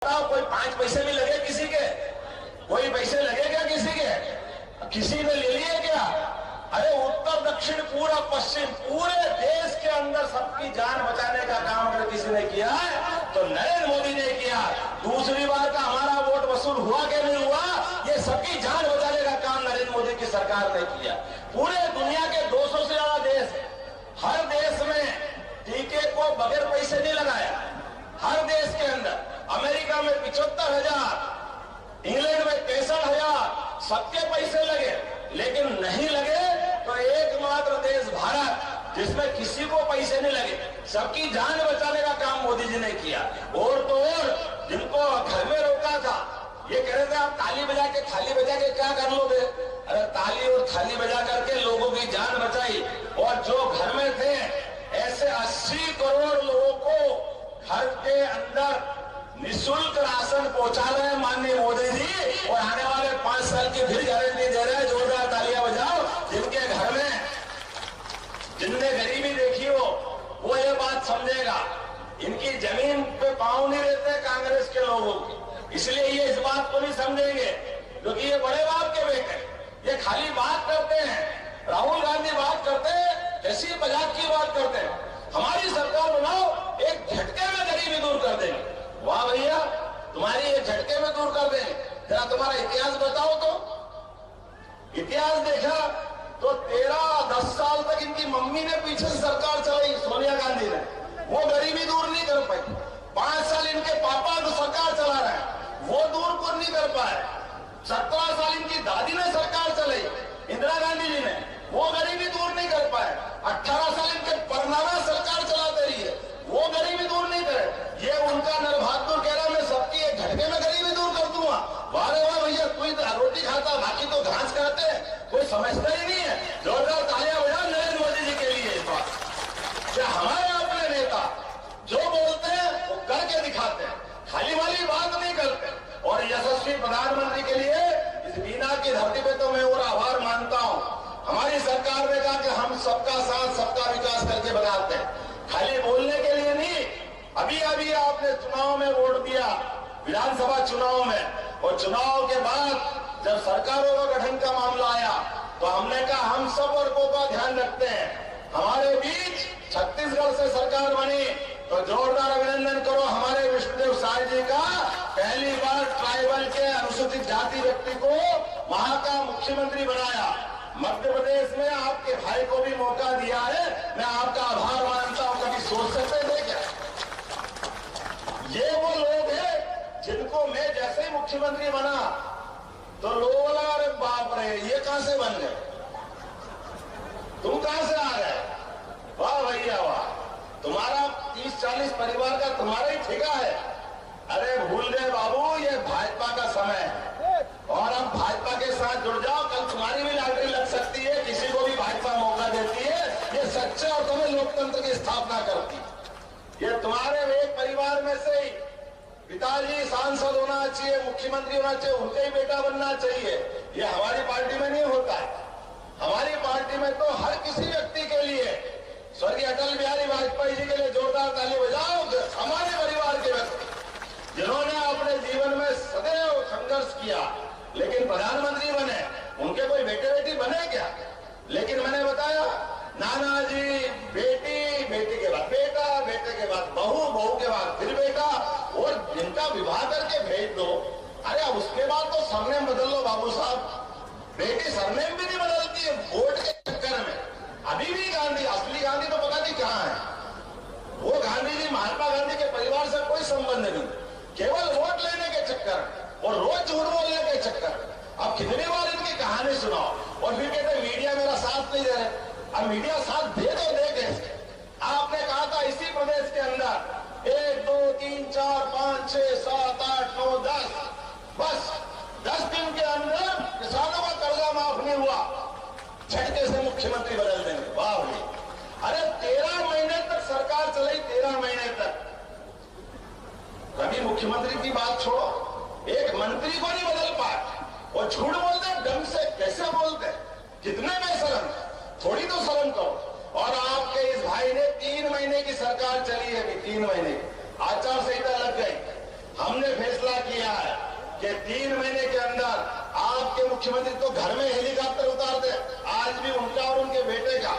कोई 5 पैसे भी लगे किसी के? कोई पैसे लगे क्या किसी के? किसी ने ले लिए क्या? अरे उत्तर दक्षिण पूरा पश्चिम पूरे देश के अंदर सबकी जान बचाने का काम अगर किसी ने किया है तो नरेंद्र मोदी ने किया। दूसरी बार का हमारा वोट वसूल हुआ कि नहीं हुआ, ये सबकी जान बचाने का काम नरेंद्र मोदी की सरकार ने किया। पूरे दुनिया के 200 से ज्यादा देश, हर देश में टीके को बगैर पैसे नहीं लगाया। हर देश के अंदर अमेरिका में 75,000, इंग्लैंड में 63,000, सबके पैसे लगे, लेकिन नहीं लगे तो एकमात्र देश भारत जिसमें किसी को पैसे नहीं लगे, सबकी जान बचाने का काम मोदी जी ने किया। और तो और जिनको घर में रोका था, ये कह रहे थे आप ताली बजा के थाली बजा के क्या कर लोगे? अरे ताली और थाली बजा करके लोगों की जान बचाई। और जो घर में थे ऐसे 80 करोड़ लोगों को घर के अंदर निःशुल्क राशन पहुंचा रहे हैं माननीय मोदी जी, और आने वाले 5 साल की फिर गारंटी दे रहे हैं। जोरदार तालियां बजाओ जिनके घर में, जिनने गरीबी देखी हो वो ये बात समझेगा। इनकी जमीन पे पांव नहीं रहते कांग्रेस के लोगों की, इसलिए ये इस बात को नहीं समझेंगे, क्योंकि ये बड़े बाप के बेटे, ये खाली बात करते हैं। राहुल गांधी बात करते हैं, कैसी मजाक की बात करते हैं, हमारी सरकार बनाओ एक झटके में गरीबी दूर कर देंगे। वाह भैया, तुम्हारी एक झटके में दूर कर देंगे। जरा तुम्हारा इतिहास बताओ तो। इतिहास देखा तो 13-10 साल तक इनकी मम्मी ने पीछे से सरकार चलाई, सोनिया गांधी ने, वो गरीबी दूर नहीं कर पाई। 5 साल इनके पापा तो सरकार चला रहे हैं, वो दूर को नहीं कर पाए। 17 साल इनकी दादी ने सरकार चलाई, इंदिरा गांधी जी ने, वो गरीबी दूर नहीं कर पाए। 18 साल इनके परनामा सरकार चलाते रही है, वो गरीबी दूर नहीं करे। ये उनका नरबहादुर कह रहा मैं सबकी एक झटके में गरीबी दूर कर दूंगा। वाह भैया, तू रोटी खाता बाकी तो घास खाते हैं, कोई समझता ही नहीं है। जोरदार तालियां बजाओ नरेंद्र मोदी जी के लिए। इस बात क्या हमारे अपने नेता जो बोलते हैं वो करके दिखाते हैं, खाली वाली बात नहीं करते। और यशस्वी प्रधानमंत्री के लिए इस बीना की धरती पे तो मैं और आभार मानता हूँ। हमारी सरकार ने कहा कि हम सबका साथ सबका विकास करके बनाते हैं, खाली बोलने के लिए नहीं। अभी अभी आपने चुनाव में वोट दिया, विधानसभा चुनाव में, और चुनाव के बाद जब सरकारों का गठन का मामला आया तो हमने कहा हम सब वर्गों का ध्यान रखते हैं। हमारे बीच छत्तीसगढ़ से सरकार बनी तो जोरदार अभिनंदन करो हमारे विष्णुदेव साय जी का। पहली बार ट्राइबल के अनुसूचित जाति व्यक्ति को वहां का मुख्यमंत्री बनाया। मध्य प्रदेश में आपके भाई को भी मौका दिया है, मैं आपका आभार मानता हूं। कभी सोच सकते थे क्या? ये वो लोग हैं जिनको मैं जैसे ही मुख्यमंत्री बना तो लोगों लगा अरे बाप रे ये कहां से बन गए, तुम कहां से आ गए? वाह भैया वाह, तुम्हारा 30-40 परिवार का तुम्हारा ही ठेका है। अरे भूल गए बाबू, ये भाजपा का समय है और अब भाजपा के साथ जुड़ जाओ, कल तुम्हारी भी लॉटरी लग सकती है। किसी को भी भाजपा मौका देती है, ये सच्चे और तुम्हें लोकतंत्र की स्थापना करती है। ये तुम्हारे एक परिवार में से ही पिताजी सांसद होना चाहिए, मुख्यमंत्री होना चाहिए, उनका ही बेटा बनना चाहिए। ये हमारी पार्टी में नहीं होता है। हमारी पार्टी में तो हर किसी व्यक्ति के लिए, स्वर्गीय अटल बिहारी वाजपेयी जी के लिए जोरदार ताली बजाओ। हमारे परिवार के व्यक्ति जिन्होंने अपने जीवन में सदैव संघर्ष किया लेकिन प्रधानमंत्री बने, उनके कोई बेटे बेटी बने क्या? लेकिन मैंने बताया नाना जी, बेटी, बेटी के बाद बेटा, बेटे के बाद बहू, बहू के बाद फिर बेटा, और जिनका विवाह करके भेज दो। अरे उसके बाद तो सरनेम बदल लो बाबू साहब। बेटी सरनेम भी नहीं बदलती है वोट के चक्कर में। अभी भी गांधी, असली गांधी तो पता नहीं कहाँ है। वो गांधी जी महात्मा गांधी के परिवार से कोई संबंध नहीं, केवल वोट लेने के चक्कर और रोज झूठ बोलने के चक्कर। अब कितनी बार इनकी कहानी सुनाओ और फिर कहते मीडिया मेरा साथ नहीं दे रहे। अब मीडिया साथ दे दो, दे कैसे? आपने कहा था इसी प्रदेश के अंदर 1, 2, 3, 4, 5, 6, 7, 8, 9, 10, बस 10 दिन के अंदर किसानों का कर्जा माफ नहीं हुआ, झटके से मुख्यमंत्री बदल देंगे। वाह भाई, अरे 13 महीने तक सरकार चलाई, 13 महीने तक। कभी मुख्यमंत्री की बात छोड़ो, एक मंत्री को नहीं बदल पाए। और झूठ बोलते ढंग से कैसे बोलते, कितने बेशरम, थोड़ी तो शर्म करो। और आपके इस भाई ने 3 महीने की सरकार चली है, अभी 3 महीने आचार संहिता लग गई। हमने फैसला किया है कि 3 महीने के अंदर आपके मुख्यमंत्री तो घर में हेलीकॉप्टर उतार दे, आज भी उनका और उनके बेटे का।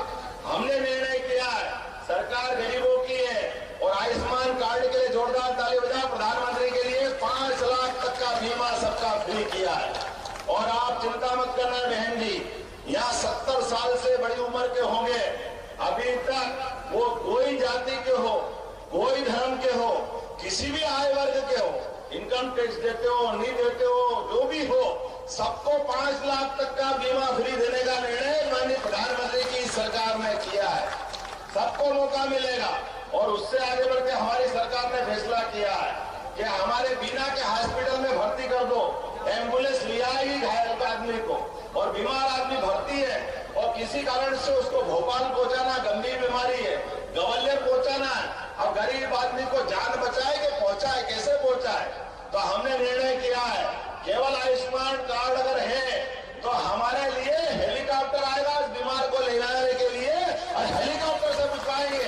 हमने निर्णय किया है, सरकार गरीबों की है और आयुष्मान कार्ड के लिए जोरदार ताली बजाओ। प्रधानमंत्री के लिए 5 लाख तक का बीमा सबका फ्री किया है। और आप चिंता मत करना बहन जी, यहाँ 70 साल से बड़ी उम्र के होंगे, अभी तक वो कोई जाति के हो, कोई धर्म के हो, किसी भी आय वर्ग के हो, इनकम टैक्स देते हो नहीं देते हो, जो भी हो, सबको 5 लाख तक का बीमा फ्री देने का निर्णय माननीय प्रधानमंत्री की सरकार ने किया है। सबको मौका मिलेगा। और उससे आगे बढ़ के हमारी सरकार ने फैसला किया है कि हमारे बीना के हॉस्पिटल में भर्ती कर दो, एम्बुलेंस ले आएगी घायल आदमी को, और बीमार आदमी भर्ती है और किसी कारण से उसको भोपाल पहुंचाना, गंभीर बीमारी है, ग्वालियर पहुंचाना है, अब गरीब आदमी को जान बचाए कि पहुंचाए, कैसे पहुंचाए। तो हमने निर्णय किया है, केवल आयुष्मान कार्ड अगर है तो हमारे लिए हेलीकॉप्टर आएगा इस बीमार को ले जाने के लिए, और हेलीकॉप्टर से पहुंचाएंगे।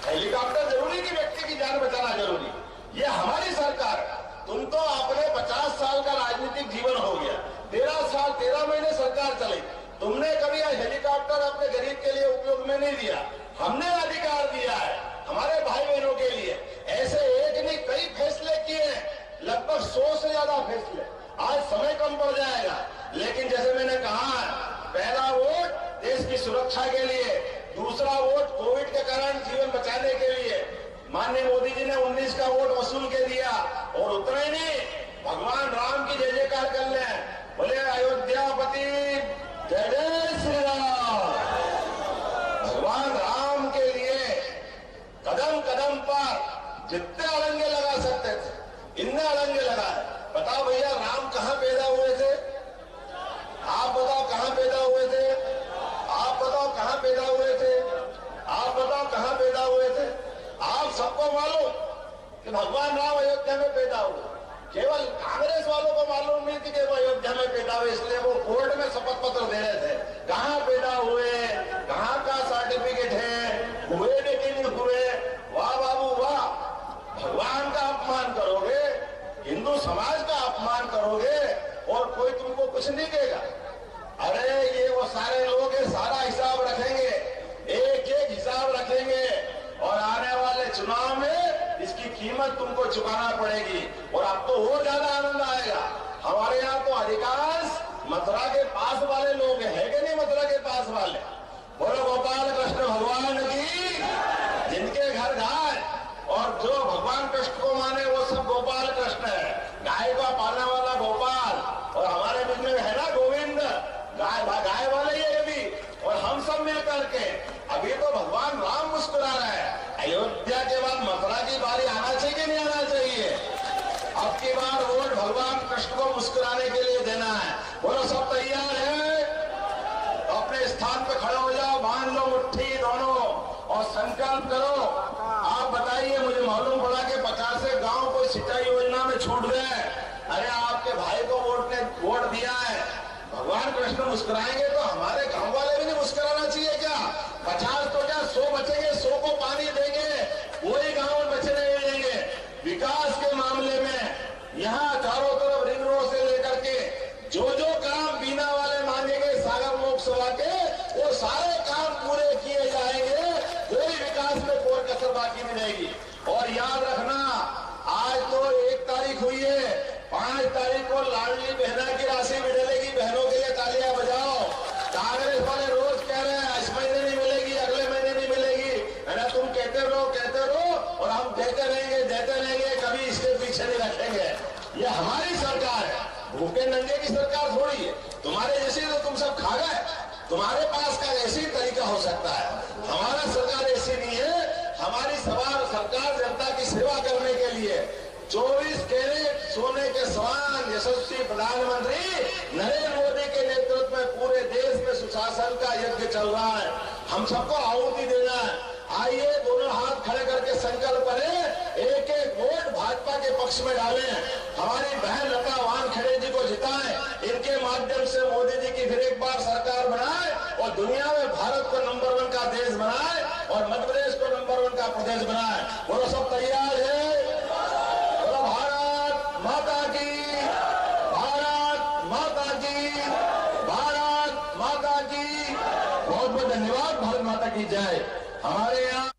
हेलीकॉप्टर जरूरी कि व्यक्ति की जान बचाना जरूरी, ये हमारी सरकार। तुम तो अपने 50 साल का राजनीतिक जीवन हो गया, 13 साल 13 महीने सरकार चली, तुमने कभी हेलीकॉप्टर अपने गरीब के लिए उपयोग में नहीं दिया। हमने अधिकार दिया है हमारे भाई बहनों के लिए। ऐसे एक नहीं कई फैसले किए हैं, लगभग 100 से ज्यादा फैसले। आज समय कम पड़ जाएगा, लेकिन जैसे मैंने कहा, पहला वोट देश की सुरक्षा के लिए, दूसरा वोट कोविड के कारण जीवन बचाने के लिए। माननीय मोदी जी ने 19 का वोट वसूल के दिया, और उतना ही नहीं, भगवान राम की जय जयकार कर ले, बोले अयोध्यापति जय जय श्री राम। भगवान राम के लिए कदम कदम पर जितने अड़ंगे लगा सकते थे इतने अड़ंगे लगाए। बताओ भैया, राम कहां पैदा हुए थे? आप बताओ कहां पैदा हुए थे? आप बताओ कहां पैदा हुए थे? आप बताओ कहां पैदा हुए थे? आप सबको मालूम कि भगवान राम अयोध्या में पैदा हुए, केवल कांग्रेस वालों को मालूम नहीं थी कि वो अयोध्या में पैदा हुए, इसलिए वो कोर्ट में शपथ पत्र दे रहे थे। कहां पैदा हुए, कहां का सर्टिफिकेट है, हुए कि नहीं हुए? वाह बाबू वाह, भगवान का अपमान करोगे, हिंदू समाज का अपमान करोगे और कोई तुमको कुछ नहीं देगा। अरे ये वो सारे लोग सारा हिसाब रखेंगे, एक एक हिसाब रखेंगे, और आने वाले चुनाव में इसकी कीमत तुमको चुकाना पड़ेगी। और आपको और ज्यादा आनंद आएगा। हमारे यहाँ तो अधिकांश मथुरा के पास वाले लोग हैं कि नहीं? मथुरा के पास वाले, बोलो गोपाल कृष्ण भगवान की, जिनके घर गाय और जो भगवान कृष्ण को माने वो सब गोपाल कृष्ण है। गाय को पालने वाला गोपाल, और हमारे बीच में है ना गोविंद, गाय वाले ये भी, और हम सब मिलकर के अभी तो भगवान राम मुस्कुरा रहे हैं। अयोध्या के बाद मथुरा की बारी आना चाहिए कि नहीं आना चाहिए? अब की बार वोट भगवान कृष्ण को मुस्कुराने के लिए देना है। बोलो सब तैयार है? अपने स्थान पे खड़े हो जाओ, बांध लो मुट्ठी दोनों और संकल्प करो। आप बताइए, मुझे मालूम पड़ा कि 50 गांव को सिंचाई योजना में छूट गए। अरे आपके भाई को वोट दिया है, भगवान कृष्ण मुस्कुराएंगे तो हमारे गांव वाले भी नहीं मुस्कुराना चाहिए क्या? 50 तो क्या 100 बचेंगे, 100 को पानी देंगे, कोई गांव बचे नहीं देंगे। विकास के मामले में यहाँ चारों तरफ रिंग रोड से लेकर के जो जो काम बीना वाले मांगेंगे सागर लोकसभा के, वो सारे काम पूरे किए जाएंगे। कोई विकास में कोई कसर बाकी नहीं रहेगी। और याद रखना, आज तो 1 तारीख हुई है, 5 तारीख को लाडली बहना की राशि भी डलेगी। बहनों के लिए तालियां बजाओ। कांग्रेस वाले रोज कह रहे हैं इस महीने नहीं मिलेगी, अगले महीने नहीं मिलेगी, है ना? तुम कहते रहो और हम देते रहेंगे, कभी इसके पीछे नहीं रखेंगे। ये हमारी सरकार है, भूखे नंगे की सरकार थोड़ी है। तुम्हारे जैसे तो तुम सब खा गए, तुम्हारे पास का ऐसी तरीका हो सकता है, हमारा सरकार ऐसी नहीं है। हमारी सरकार जनता की सेवा करने के लिए 24 कैरेट सोने के समान यशस्वी प्रधानमंत्री नरेंद्र मोदी के नेतृत्व में पूरे देश में सुशासन का यज्ञ चल रहा है। हम सबको आहुति देना है। आइए दोनों हाथ खड़े करके संकल्प करें, एक एक वोट भाजपा के पक्ष में डालें, हमारी बहन लता वानखेड़े जी को जिताएं, इनके माध्यम से मोदी जी की फिर एक बार सरकार बनाए और दुनिया में भारत को नंबर 1 का देश बनाए और मध्य प्रदेश को नंबर 1 का प्रदेश बनाए। बोलो सब तैयार है? बोलो भारत की, भारत माता की। बहुत बहुत धन्यवाद। भारत माता की जय। हमारे यहाँ